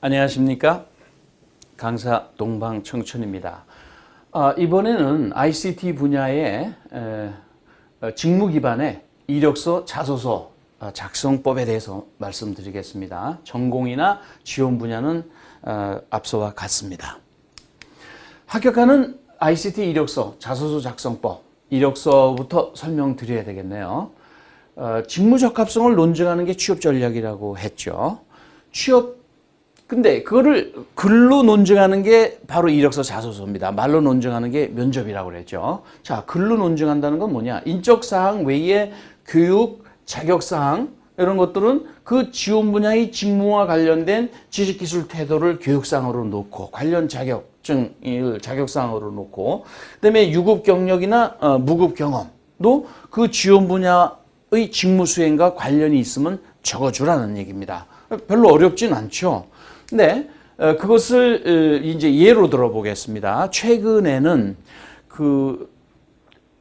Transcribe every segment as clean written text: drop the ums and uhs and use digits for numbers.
안녕하십니까? 강사 동방청춘입니다. 이번에는 ICT 분야의 직무 기반의 이력서, 자소서 작성법에 대해서 말씀드리겠습니다. 전공이나 지원 분야는 앞서와 같습니다. 합격하는 ICT 이력서, 자소서 작성법, 이력서부터 설명드려야 되겠네요. 직무 적합성을 논증하는 게 취업 전략이라고 했죠. 근데 그거를 글로 논증하는 게 바로 이력서, 자소서입니다. 말로 논증하는 게 면접이라고 그랬죠. 자, 글로 논증한다는 건 뭐냐? 인적사항 외에 교육, 자격사항 이런 것들은 그 지원 분야의 직무와 관련된 지식기술 태도를 교육사항으로 놓고 관련 자격증을 자격사항으로 놓고 그다음에 유급 경력이나 무급 경험도 그 지원 분야의 직무 수행과 관련이 있으면 적어주라는 얘기입니다. 별로 어렵진 않죠. 근데 그것을 이제 예로 들어보겠습니다. 최근에는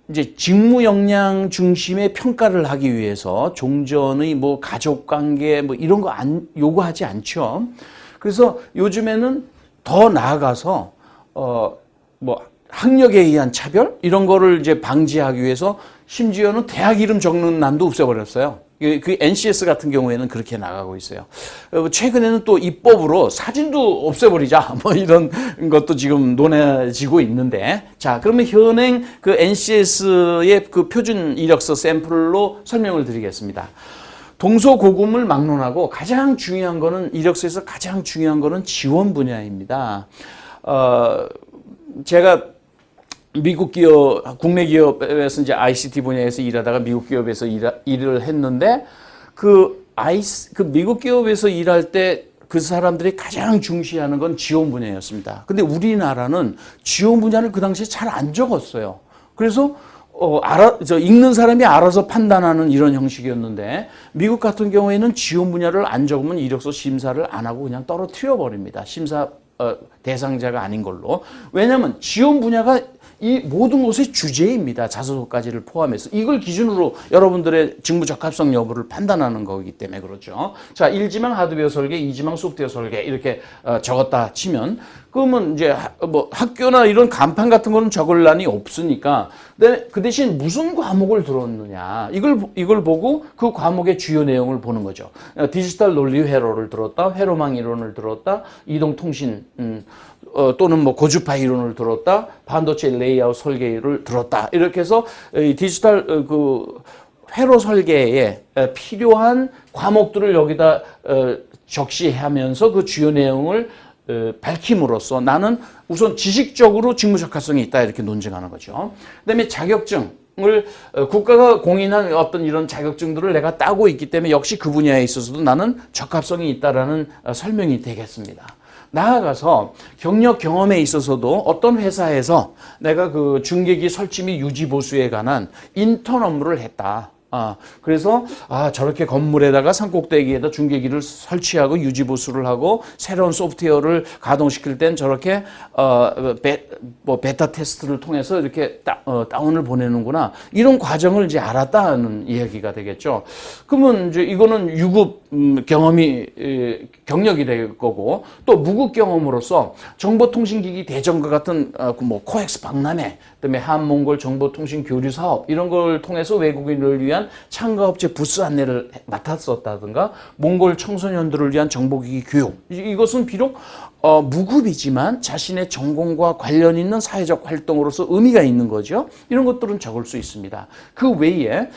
이제 직무 역량 중심의 평가를 하기 위해서 종전의 뭐 가족 관계 뭐 이런 거 요구하지 않죠. 그래서 요즘에는 더 나아가서 뭐 학력에 의한 차별 이런 거를 이제 방지하기 위해서 심지어는 대학 이름 적는 난도 없애버렸어요. 그 NCS 같은 경우에는 그렇게 나가고 있어요. 최근에는 또 입법으로 사진도 없애버리자 뭐 이런 것도 지금 논해지고 있는데, 자, 그러면 현행 그 NCS의 그 표준 이력서 샘플로 설명을 드리겠습니다. 동서고금을 막론하고 가장 중요한 거는 이력서에서 가장 중요한 거는 지원 분야입니다. 제가 미국 기업, 국내 기업에서 이제 ICT 분야에서 일하다가 미국 기업에서 일을 했는데 그 미국 기업에서 일할 때 그 사람들이 가장 중시하는 건 지원 분야였습니다. 근데 우리나라는 지원 분야를 그 당시에 잘 안 적었어요. 그래서 읽는 사람이 알아서 판단하는 이런 형식이었는데 미국 같은 경우에는 지원 분야를 안 적으면 이력서 심사를 안 하고 그냥 떨어뜨려 버립니다. 심사 대상자가 아닌 걸로. 왜냐하면 지원 분야가 이 모든 것의 주제입니다. 자소서까지를 포함해서. 이걸 기준으로 여러분들의 직무 적합성 여부를 판단하는 거기 때문에 그렇죠. 자, 1지망 하드웨어 설계, 2지망 소프트웨어 설계 이렇게 적었다 치면 그러면 이제 뭐 학교나 이런 간판 같은 거는 적을 난이 없으니까 그 대신 무슨 과목을 들었느냐 이걸 보고 그 과목의 주요 내용을 보는 거죠. 디지털 논리 회로를 들었다, 회로망 이론을 들었다, 이동통신 또는 뭐 고주파 이론을 들었다, 반도체 레이아웃 설계를 들었다. 이렇게 해서 디지털 그 회로 설계에 필요한 과목들을 여기다 적시하면서 그 주요 내용을 밝힘으로써 나는 우선 지식적으로 직무 적합성이 있다 이렇게 논증하는 거죠. 그다음에 자격증을 국가가 공인한 어떤 이런 자격증들을 내가 따고 있기 때문에 역시 그 분야에 있어서도 나는 적합성이 있다라는 설명이 되겠습니다. 나아가서 경력 경험에 있어서도 어떤 회사에서 내가 그 중계기 설치 및 유지 보수에 관한 인턴 업무를 했다. 그래서 저렇게 건물에다가 산꼭대기에다 중계기를 설치하고 유지 보수를 하고 새로운 소프트웨어를 가동시킬 땐 저렇게 베타 테스트를 통해서 이렇게 다운을 보내는구나. 이런 과정을 이제 알았다는 이야기가 되겠죠. 그러면 이제 이거는 유급 경력이 될 거고, 또 무급 경험으로서 정보통신기기 대전과 같은 뭐 코엑스 박람회, 그다음에 한몽골 정보통신 교류 사업 이런 걸 통해서 외국인을 위한 참가업체 부스 안내를 맡았었다든가, 몽골 청소년들을 위한 정보기기 교육, 이것은 비록 무급이지만 자신의 전공과 관련 있는 사회적 활동으로서 의미가 있는 거죠. 이런 것들은 적을 수 있습니다. 그 외에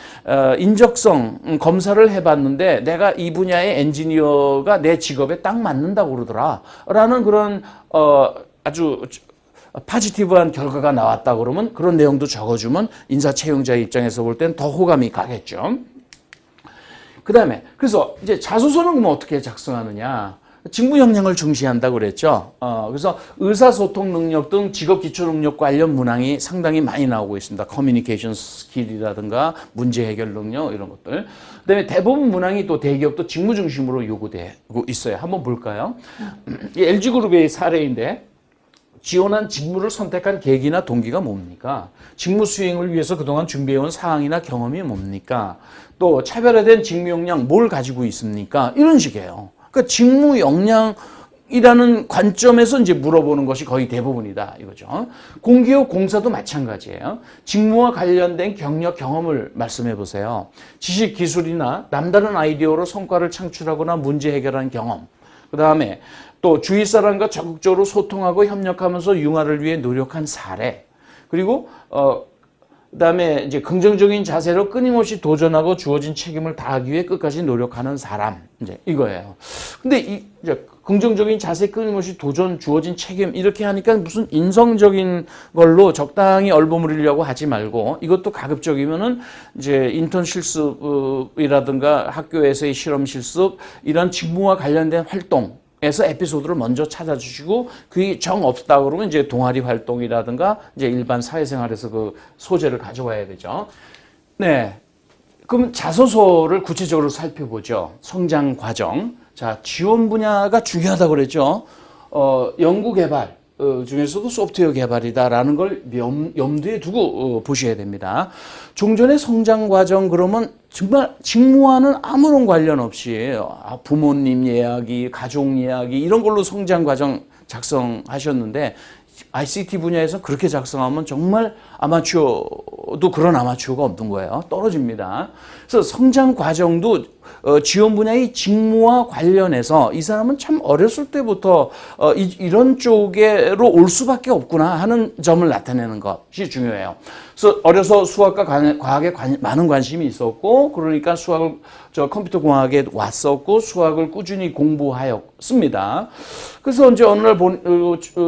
인적성 검사를 해봤는데 내가 이 분야의 엔지니어가 내 직업에 딱 맞는다고 그러더라 라는 그런 아주 포지티브한 결과가 나왔다 그러면 그런 내용도 적어주면 인사 채용자의 입장에서 볼 땐 더 호감이 가겠죠. 그 다음에 그래서 이제 자소서는 그러면 어떻게 작성하느냐. 직무 역량을 중시한다고 그랬죠. 그래서 의사소통 능력 등 직업 기초 능력 관련 문항이 상당히 많이 나오고 있습니다. 커뮤니케이션 스킬이라든가 문제 해결 능력 이런 것들. 그다음에 대부분 문항이 또 대기업도 직무 중심으로 요구되고 있어요. 한번 볼까요? 이 LG그룹의 사례인데 지원한 직무를 선택한 계기나 동기가 뭡니까? 직무 수행을 위해서 그동안 준비해온 사항이나 경험이 뭡니까? 또 차별화된 직무 역량 뭘 가지고 있습니까? 이런 식이에요. 그러니까 직무 역량 이라는 관점에서 이제 물어보는 것이 거의 대부분이다 이거죠. 공기업 공사도 마찬가지예요. 직무와 관련된 경력, 경험을 말씀해 보세요. 지식, 기술이나 남다른 아이디어로 성과를 창출하거나 문제 해결한 경험. 그 다음에 또 주위 사람과 적극적으로 소통하고 협력하면서 융화를 위해 노력한 사례. 그리고 그다음에 이제 긍정적인 자세로 끊임없이 도전하고 주어진 책임을 다하기 위해 끝까지 노력하는 사람. 이제 이거예요. 근데 이제 긍정적인 자세, 끊임없이 도전, 주어진 책임 이렇게 하니까 무슨 인성적인 걸로 적당히 얼버무리려고 하지 말고 이것도 가급적이면은 이제 인턴 실습이라든가 학교에서의 실험 실습 이런 직무와 관련된 활동 에서 에피소드를 먼저 찾아주시고 그게 정 없다 그러면 이제 동아리 활동이라든가 이제 일반 사회생활에서 그 소재를 가져와야 되죠. 네. 그럼 자소서를 구체적으로 살펴보죠. 성장 과정. 자, 지원 분야가 중요하다고 그랬죠. 연구개발 중에서도 소프트웨어 개발이다라는 걸 염두에 두고 보셔야 됩니다. 종전의 성장 과정 그러면 정말 직무와는 아무런 관련 없이 부모님 이야기, 가족 이야기 이런 걸로 성장 과정 작성하셨는데 ICT 분야에서 그렇게 작성하면 정말 아마추어도 그런 아마추어가 없는 거예요. 떨어집니다. 그래서 성장 과정도 지원 분야의 직무와 관련해서 이 사람은 참 어렸을 때부터 이런 쪽으로 올 수밖에 없구나 하는 점을 나타내는 것이 중요해요. 그래서 어려서 수학과 과학에 많은 관심이 있었고 그러니까 컴퓨터 공학에 왔었고 수학을 꾸준히 공부하였습니다. 그래서 이제 어느 날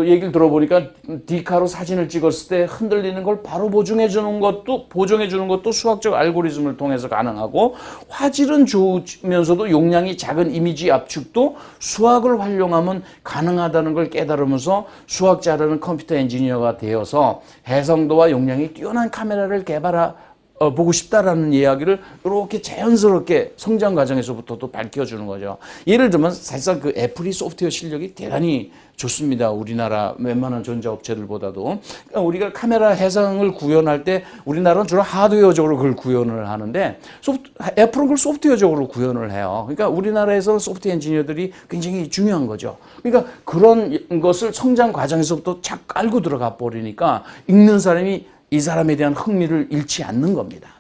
얘기를 들어보니까 디카로 사진을 찍었을 때 흔들리는 걸 바로 보정해 주는 것도 수학적 알고리즘을 통해서 가능하고 화질은 좋으면서도 용량이 작은 이미지 압축도 수학을 활용하면 가능하다는 걸 깨달으면서 수학자라는 컴퓨터 엔지니어가 되어서 해상도와 용량이 뛰어난 카메라를 보고 싶다라는 이야기를 이렇게 자연스럽게 성장 과정에서부터 또 밝혀주는 거죠. 예를 들면 사실상 그 애플이 소프트웨어 실력이 대단히 좋습니다. 우리나라 웬만한 전자업체들보다도. 그러니까 우리가 카메라 해상을 구현할 때 우리나라는 주로 하드웨어적으로 그걸 구현을 하는데 애플은 그걸 소프트웨어적으로 구현을 해요. 그러니까 우리나라에서는 소프트웨어 엔지니어들이 굉장히 중요한 거죠. 그러니까 그런 것을 성장 과정에서부터 착 깔고 들어가 버리니까 읽는 사람이 이 사람에 대한 흥미를 잃지 않는 겁니다.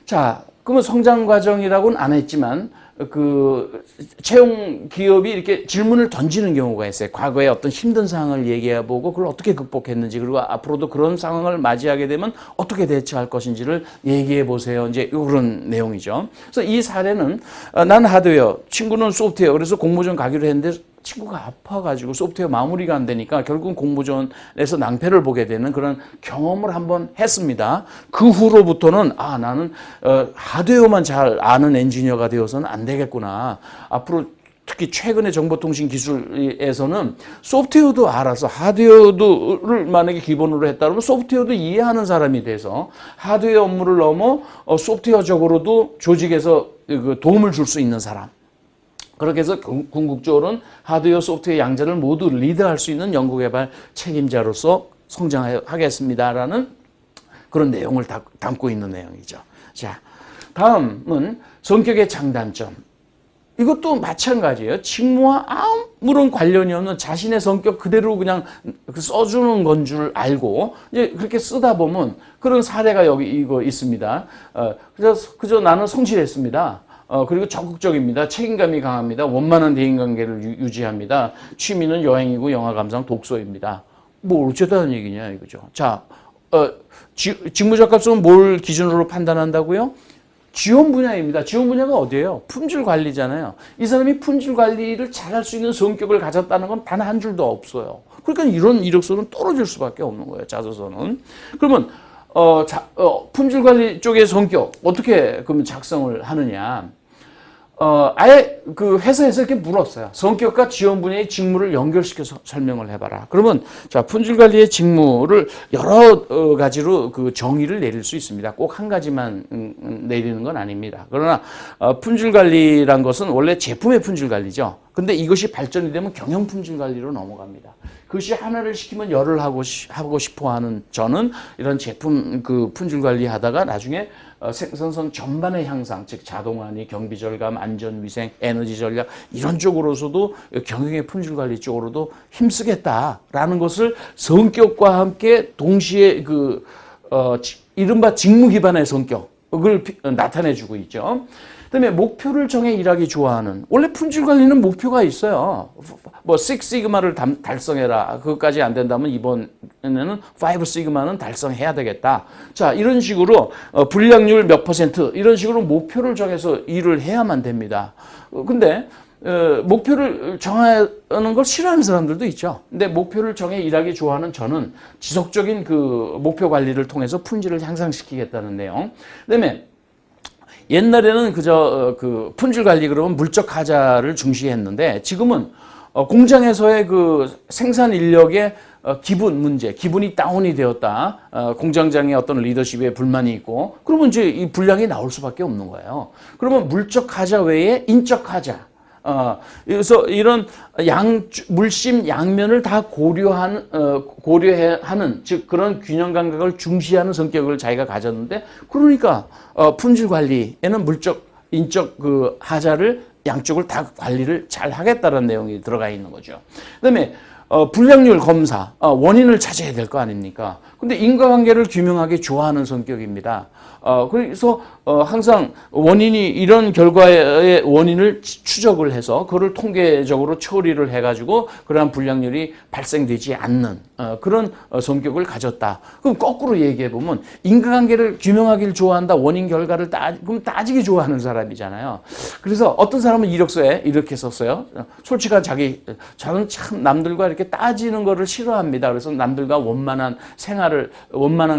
자, 그러면 성장 과정이라고는 안 했지만 그 채용 기업이 이렇게 질문을 던지는 경우가 있어요. 과거에 어떤 힘든 상황을 얘기해보고 그걸 어떻게 극복했는지 그리고 앞으로도 그런 상황을 맞이하게 되면 어떻게 대처할 것인지를 얘기해 보세요. 이제 이런 내용이죠. 그래서 이 사례는 난 하드웨어, 친구는 소프트웨어. 그래서 공모전 가기로 했는데 친구가 아파가지고 소프트웨어 마무리가 안 되니까 결국은 공모전에서 낭패를 보게 되는 그런 경험을 한번 했습니다. 그 후로부터는 나는 하드웨어만 잘 아는 엔지니어가 되어서는 안 되겠구나. 앞으로 특히 최근의 정보통신 기술에서는 소프트웨어도 알아서 하드웨어를 만약에 기본으로 했다면 소프트웨어도 이해하는 사람이 돼서 하드웨어 업무를 넘어 소프트웨어적으로도 조직에서 도움을 줄 수 있는 사람. 그렇게 해서 궁극적으로는 하드웨어, 소프트웨어 양자를 모두 리드할 수 있는 연구개발 책임자로서 성장하겠습니다라는 그런 내용을 담고 있는 내용이죠. 자, 다음은 성격의 장단점. 이것도 마찬가지예요. 직무와 아무런 관련이 없는 자신의 성격 그대로 그냥 써주는 건 줄 알고 이제 그렇게 쓰다 보면 그런 사례가 여기 이거 있습니다. 그저 나는 성실했습니다. 그리고 적극적입니다. 책임감이 강합니다. 원만한 대인관계를 유지합니다. 취미는 여행이고 영화 감상, 독서입니다. 뭐 어쩌다는 얘기냐 이거죠. 자, 직무적합성은 뭘 기준으로 판단한다고요? 지원 분야입니다. 지원 분야가 어디예요? 품질 관리잖아요. 이 사람이 품질 관리를 잘할 수 있는 성격을 가졌다는 건 단 한 줄도 없어요. 그러니까 이런 이력서는 떨어질 수밖에 없는 거예요. 자소서는. 그러면 품질 관리 쪽의 성격 어떻게 그러면 작성을 하느냐? 아예 그 회사에서 이렇게 물었어요. 성격과 지원 분야의 직무를 연결시켜서 설명을 해봐라. 그러면 자, 품질 관리의 직무를 여러 가지로 그 정의를 내릴 수 있습니다. 꼭 한 가지만 내리는 건 아닙니다. 그러나 품질 관리란 것은 원래 제품의 품질 관리죠. 근데 이것이 발전이 되면 경영 품질 관리로 넘어갑니다. 그것이 하나를 시키면 열을 하고 싶어 하는 저는 이런 제품 그 품질 관리 하다가 나중에 생산성 전반의 향상, 즉 자동화니 경비 절감, 안전 위생, 에너지 전략 이런 쪽으로서도 경영의 품질 관리 쪽으로도 힘쓰겠다라는 것을 성격과 함께 동시에 이른바 직무 기반의 성격을 나타내주고 있죠. 그다음에 목표를 정해 일하기 좋아하는, 원래 품질 관리는 목표가 있어요. 뭐 6시그마를 달성해라. 그것까지 안 된다면 이번에는 5시그마는 달성해야 되겠다. 자, 이런 식으로 불량률 몇 퍼센트 이런 식으로 목표를 정해서 일을 해야만 됩니다. 근데 목표를 정하는 걸 싫어하는 사람들도 있죠. 근데 목표를 정해 일하기 좋아하는 저는 지속적인 그 목표 관리를 통해서 품질을 향상시키겠다는 내용. 그다음에 옛날에는 그저 그 품질 관리 그러면 물적 하자를 중시했는데 지금은 공장에서의 그 생산 인력의 기분 문제, 기분이 다운이 되었다. 공장장의 어떤 리더십에 불만이 있고 그러면 이제 이 불량이 나올 수밖에 없는 거예요. 그러면 물적 하자 외에 인적 하자. 그래서 이런 물심 양면을 다 고려하는, 즉 그런 균형 감각을 중시하는 성격을 자기가 가졌는데, 그러니까 품질 관리에는 물적, 인적 그 하자를 양쪽을 다 관리를 잘 하겠다는 내용이 들어가 있는 거죠. 그다음에 불량률 검사, 원인을 찾아야 될 거 아닙니까? 근데 인과관계를 규명하기 좋아하는 성격입니다. 그래서 항상 원인이 이런 결과의 원인을 추적을 해서 그걸 통계적으로 처리를 해가지고 그러한 불량률이 발생되지 않는 그런 성격을 가졌다. 그럼 거꾸로 얘기해 보면 인과관계를 규명하기를 좋아한다. 원인 결과를 그럼 따지기 좋아하는 사람이잖아요. 그래서 어떤 사람은 이력서에 이렇게 썼어요. 솔직한 저는 참 남들과 이렇게 따지는 거를 싫어합니다. 그래서 남들과 원만한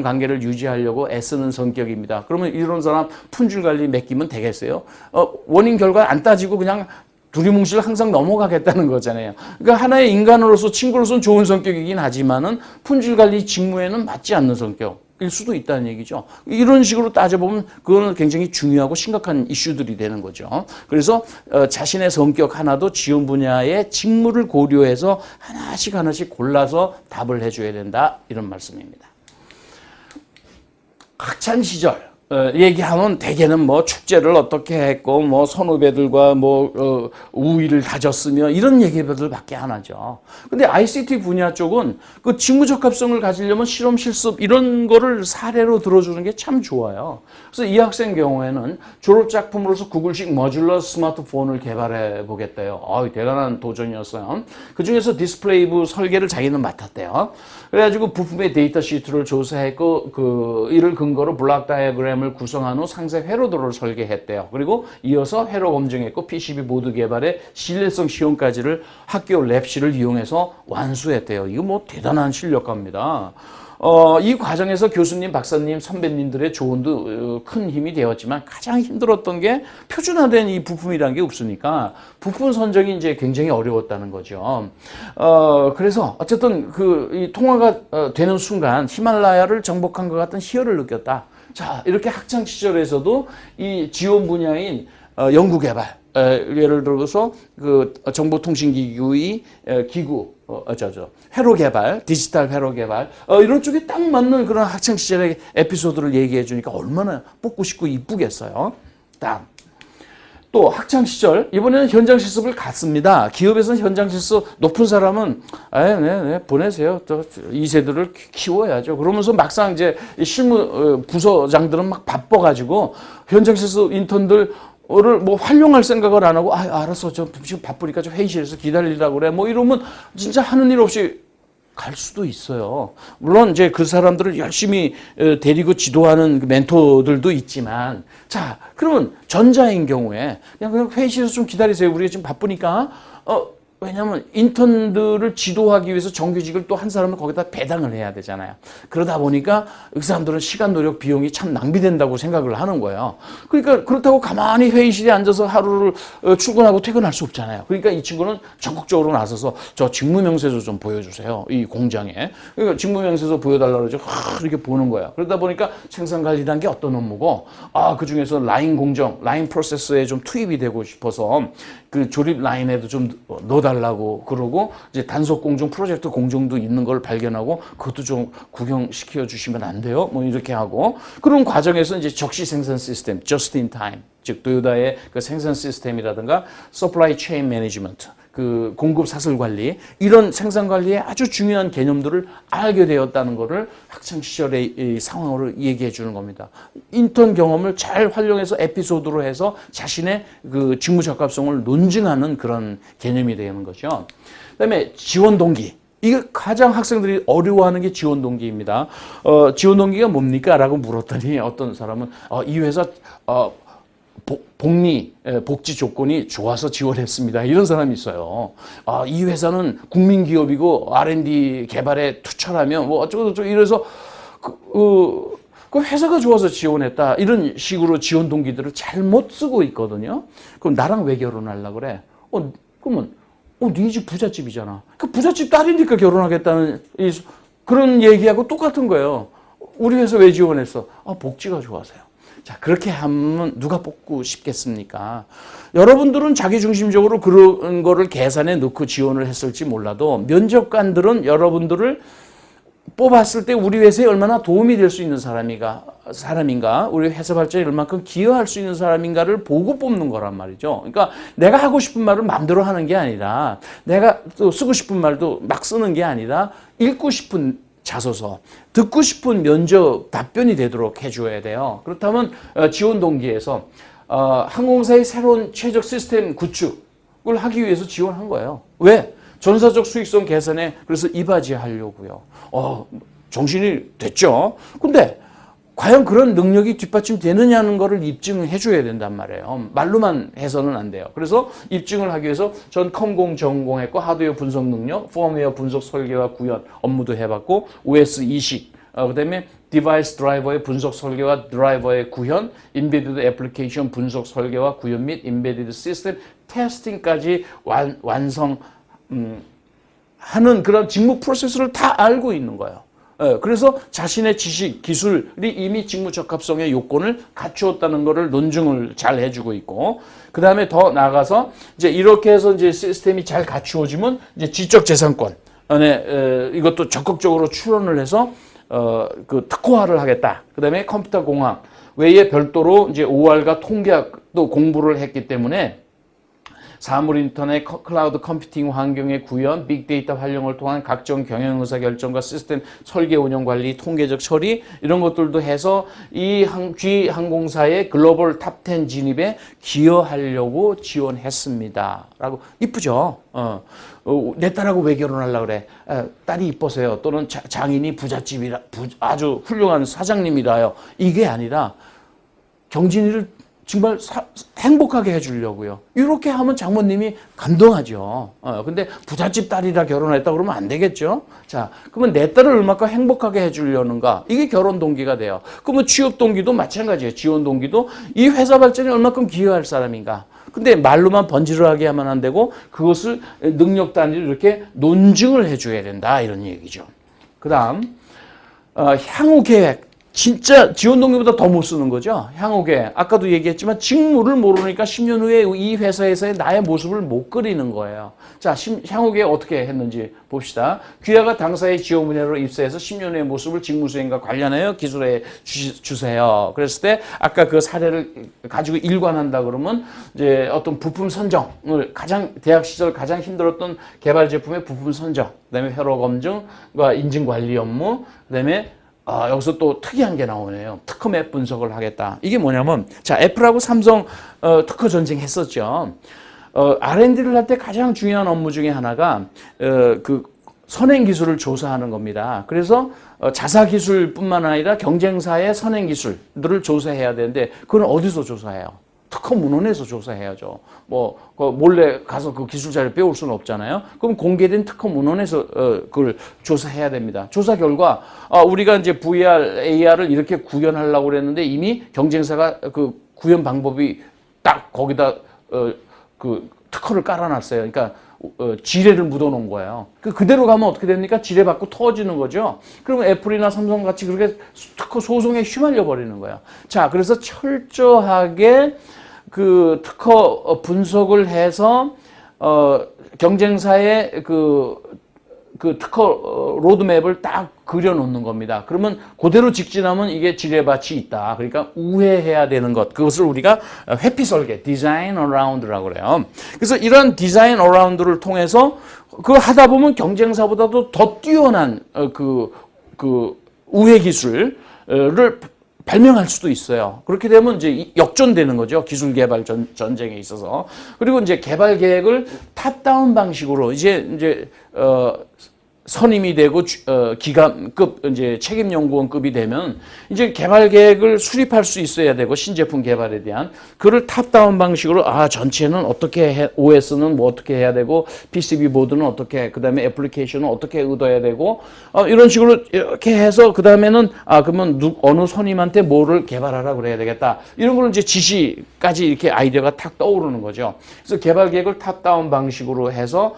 관계를 유지하려고 애쓰는 성격입니다. 그러면 이런 사람 품질 관리 맡기면 되겠어요? 원인 결과 안 따지고 그냥 두리뭉실 항상 넘어가겠다는 거잖아요. 그러니까 하나의 인간으로서 친구로서는 좋은 성격이긴 하지만은 품질 관리 직무에는 맞지 않는 성격일 수도 있다는 얘기죠. 이런 식으로 따져보면 그거는 굉장히 중요하고 심각한 이슈들이 되는 거죠. 그래서 자신의 성격 하나도 지원 분야의 직무를 고려해서 하나씩 골라서 답을 해줘야 된다. 이런 말씀입니다. 학창 시절 얘기하면 대개는 뭐 축제를 어떻게 했고 뭐 선후배들과 뭐 우위를 다졌으며 이런 얘기들밖에 안 하죠. 근데 ICT 분야 쪽은 그 직무 적합성을 가지려면 실험 실습 이런 거를 사례로 들어주는 게 참 좋아요. 그래서 이 학생 경우에는 졸업 작품으로서 구글식 모듈러 스마트폰을 개발해 보겠대요. 대단한 도전이었어요. 그 중에서 디스플레이부 설계를 자기는 맡았대요. 그래가지고 부품의 데이터 시트를 조사했고 이를 근거로 블록 다이어그램을 구성한 후 상세 회로도를 설계했대요. 그리고 이어서 회로 검증했고 PCB 보드 개발에 신뢰성 시험까지를 학교 랩실을 이용해서 완수했대요. 이거 뭐 대단한 실력가입니다. 이 과정에서 교수님, 박사님, 선배님들의 조언도 큰 힘이 되었지만 가장 힘들었던 게 표준화된 이 부품이라는 게 없으니까 부품 선정이 이제 굉장히 어려웠다는 거죠. 그래서 어쨌든 이 통화가 되는 순간 히말라야를 정복한 것 같은 희열을 느꼈다. 자, 이렇게 학창 시절에서도 이 지원 분야인 연구개발, 예를 들어서 그 정보통신기구의 회로 개발, 디지털 회로 개발, 이런 쪽에 딱 맞는 그런 학창 시절의 에피소드를 얘기해 주니까 얼마나 뽑고 싶고 이쁘겠어요. 또 학창 시절 이번에는 현장 실습을 갔습니다. 기업에서는 현장 실습 높은 사람은 보내세요. 또 2세들을 키워야죠. 그러면서 막상 이제 실무 부서장들은 막 바빠가지고 현장 실습 인턴들 뭐 활용할 생각을 안 하고 알았어 저 지금 바쁘니까 좀 회의실에서 기다리라고 그래 뭐 이러면 진짜 하는 일 없이 갈 수도 있어요. 물론 이제 그 사람들을 열심히 데리고 지도하는 그 멘토들도 있지만, 자 그러면 전자인 경우에 그냥 회의실에서 좀 기다리세요. 우리가 지금 바쁘니까 왜냐하면 인턴들을 지도하기 위해서 정규직을 또 한 사람을 거기다 배당을 해야 되잖아요. 그러다 보니까 그 사람들은 시간, 노력, 비용이 참 낭비된다고 생각을 하는 거예요. 그러니까 그렇다고 가만히 회의실에 앉아서 하루를 출근하고 퇴근할 수 없잖아요. 그러니까 이 친구는 적극적으로 나서서 저 직무명세서 좀 보여주세요. 이 공장에. 그러니까 직무명세서 보여달라고 그러죠. 이렇게 보는 거예요. 그러다 보니까 생산관리란 게 어떤 업무고, 그 중에서 라인 공정, 라인 프로세스에 좀 투입이 되고 싶어서 그 조립 라인에도 좀 넣어달라고 그러고, 이제 단속 공정, 프로젝트 공정도 있는 걸 발견하고 그것도 좀 구경시켜 주시면 안 돼요? 뭐 이렇게 하고, 그런 과정에서 이제 적시 생산 시스템, just in time, 즉 토요타의 그 생산 시스템이라든가 supply chain management, 그 공급 사슬 관리, 이런 생산 관리의 아주 중요한 개념들을 알게 되었다는 것을 학창 시절의 이 상황으로 얘기해 주는 겁니다. 인턴 경험을 잘 활용해서 에피소드로 해서 자신의 그 직무 적합성을 논증하는 그런 개념이 되는 거죠. 그다음에 지원 동기. 이게 가장 학생들이 어려워하는 게 지원 동기입니다. 지원 동기가 뭡니까? 라고 물었더니 어떤 사람은 이 회사 복지 조건이 좋아서 지원했습니다. 이런 사람이 있어요. 이 회사는 국민기업이고 R&D 개발에 투철하면 뭐 어쩌고저쩌고 이래서 그 회사가 좋아서 지원했다. 이런 식으로 지원 동기들을 잘못 쓰고 있거든요. 그럼 나랑 왜 결혼하려고 그래? 그러면 네 집 부잣집이잖아. 그 부잣집 딸이니까 결혼하겠다는 그런 얘기하고 똑같은 거예요. 우리 회사 왜 지원했어? 복지가 좋아서요. 자, 그렇게 하면 누가 뽑고 싶겠습니까? 여러분들은 자기중심적으로 그런 거를 계산에 넣고 지원을 했을지 몰라도 면접관들은 여러분들을 뽑았을 때 우리 회사에 얼마나 도움이 될 수 있는 사람인가, 우리 회사 발전에 얼마큼 기여할 수 있는 사람인가를 보고 뽑는 거란 말이죠. 그러니까 내가 하고 싶은 말을 마음대로 하는 게 아니라, 내가 또 쓰고 싶은 말도 막 쓰는 게 아니라, 읽고 싶은 자소서, 듣고 싶은 면접 답변이 되도록 해줘야 돼요. 그렇다면 지원 동기에서 항공사의 새로운 최적 시스템 구축을 하기 위해서 지원한 거예요. 왜? 전사적 수익성 개선에 그래서 이바지하려고요. 정신이 됐죠. 근데 과연 그런 능력이 뒷받침되느냐는 것을 입증해 줘야 된단 말이에요. 말로만 해서는 안 돼요. 그래서 입증을 하기 위해서 전 컴공 전공했고, 하드웨어 분석 능력, 펌웨어 분석 설계와 구현 업무도 해봤고, OS 이식, 그다음에 디바이스 드라이버의 분석 설계와 드라이버의 구현, 인베디드 애플리케이션 분석 설계와 구현 및 인베디드 시스템 테스팅까지 완성 하는 그런 직무 프로세스를 다 알고 있는 거예요. 그래서 자신의 지식, 기술이 이미 직무 적합성의 요건을 갖추었다는 것을 논증을 잘 해주고 있고, 그 다음에 더 나아가서 이제 이렇게 해서 이제 시스템이 잘 갖추어지면 이제 지적재산권 안에 이것도 적극적으로 출원을 해서 그 특화를 하겠다. 그 다음에 컴퓨터 공학 외에 별도로 이제 OR과 통계학도 공부를 했기 때문에 사물 인터넷, 클라우드 컴퓨팅 환경의 구현, 빅데이터 활용을 통한 각종 경영 의사 결정과 시스템 설계 운영 관리, 통계적 처리 이런 것들도 해서 이 G항공사의 글로벌 탑10 진입에 기여하려고 지원했습니다. 라고 이쁘죠? 내 딸하고 왜 결혼하려고 그래? 딸이 이뻐서요. 또는 장인이 부잣집이라 아주 훌륭한 사장님이라요. 이게 아니라 경진이를 정말 행복하게 해주려고요. 이렇게 하면 장모님이 감동하죠. 근데 부잣집 딸이라 결혼했다 그러면 안 되겠죠. 자, 그러면 내 딸을 얼마큼 행복하게 해주려는가? 이게 결혼 동기가 돼요. 그러면 취업 동기도 마찬가지예요. 지원 동기도 이 회사 발전에 얼마큼 기여할 사람인가? 근데 말로만 번지르하게 하면 안 되고 그것을 능력 단위로 이렇게 논증을 해줘야 된다 이런 얘기죠. 그다음 향후 계획. 진짜 지원 동기보다 더 못 쓰는 거죠. 향후 계획. 아까도 얘기했지만 직무를 모르니까 10년 후에 이 회사에서의 나의 모습을 못 그리는 거예요. 자, 향후 계획 어떻게 했는지 봅시다. 귀하가 당사의 지원 분야로 입사해서 10년 후의 모습을 직무 수행과 관련하여 기술해 주세요. 그랬을 때 아까 그 사례를 가지고 일관한다 그러면 이제 어떤 부품 선정을 대학 시절 가장 힘들었던 개발 제품의 부품 선정, 그다음에 회로 검증과 인증 관리 업무, 그다음에 여기서 또 특이한 게 나오네요. 특허 맵 분석을 하겠다. 이게 뭐냐면, 자, 애플하고 삼성 특허 전쟁 했었죠. R&D를 할 때 가장 중요한 업무 중에 하나가 그 선행 기술을 조사하는 겁니다. 그래서 자사 기술뿐만 아니라 경쟁사의 선행 기술들을 조사해야 되는데, 그건 어디서 조사해요? 특허 문헌에서 조사해야죠. 뭐 몰래 가서 그 기술 자료 배울 수는 없잖아요. 그럼 공개된 특허 문헌에서 그걸 조사해야 됩니다. 조사 결과 우리가 이제 VR, AR을 이렇게 구현하려고 그랬는데 이미 경쟁사가 그 구현 방법이 딱 거기다 그 특허를 깔아놨어요. 그러니까 지뢰를 묻어놓은 거예요. 그대로 가면 어떻게 됩니까? 지뢰 받고 터지는 거죠. 그러면 애플이나 삼성 같이 그렇게 특허 소송에 휘말려 버리는 거예요. 자, 그래서 철저하게 그 특허 분석을 해서 경쟁사의 그 특허 로드맵을 딱 그려놓는 겁니다. 그러면 그대로 직진하면 이게 지뢰밭이 있다. 그러니까 우회해야 되는 것. 그것을 우리가 회피 설계, 디자인 어라운드라고 그래요. 그래서 이런 디자인 어라운드를 통해서 그거 하다 보면 경쟁사보다도 더 뛰어난 그 우회 기술을 발명할 수도 있어요. 그렇게 되면 이제 역전되는 거죠. 기술 개발 전쟁에 있어서. 그리고 이제 개발 계획을 탑다운 방식으로 이제 선임이 되고 기관급 이제 책임 연구원급이 되면 이제 개발 계획을 수립할 수 있어야 되고 신제품 개발에 대한 그를 탑다운 방식으로 전체는 어떻게 OS는 뭐 어떻게 해야 되고 PCB 보드는 어떻게 그다음에 애플리케이션은 어떻게 의도해야 되고 이런 식으로 이렇게 해서 그다음에는 그러면 어느 선임한테 뭐를 개발하라 그래야 되겠다. 이런 거는 이제 지시까지 이렇게 아이디어가 탁 떠오르는 거죠. 그래서 개발 계획을 탑다운 방식으로 해서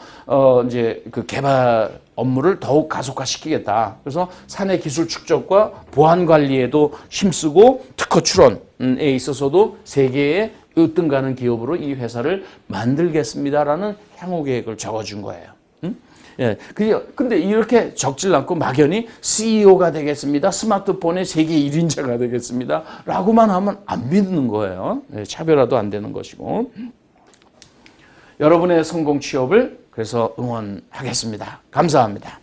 이제 그 개발 업무를 더욱 가속화시키겠다. 그래서 사내 기술 축적과 보안 관리에도 힘쓰고 특허 출원에 있어서도 세계에 으뜸가는 기업으로 이 회사를 만들겠습니다라는 향후 계획을 적어준 거예요. 예. 근데 이렇게 적질 않고 막연히 CEO가 되겠습니다. 스마트폰의 세계 1인자가 되겠습니다. 라고만 하면 안 믿는 거예요. 예, 차별화도 안 되는 것이고. 여러분의 성공 취업을 그래서 응원하겠습니다. 감사합니다.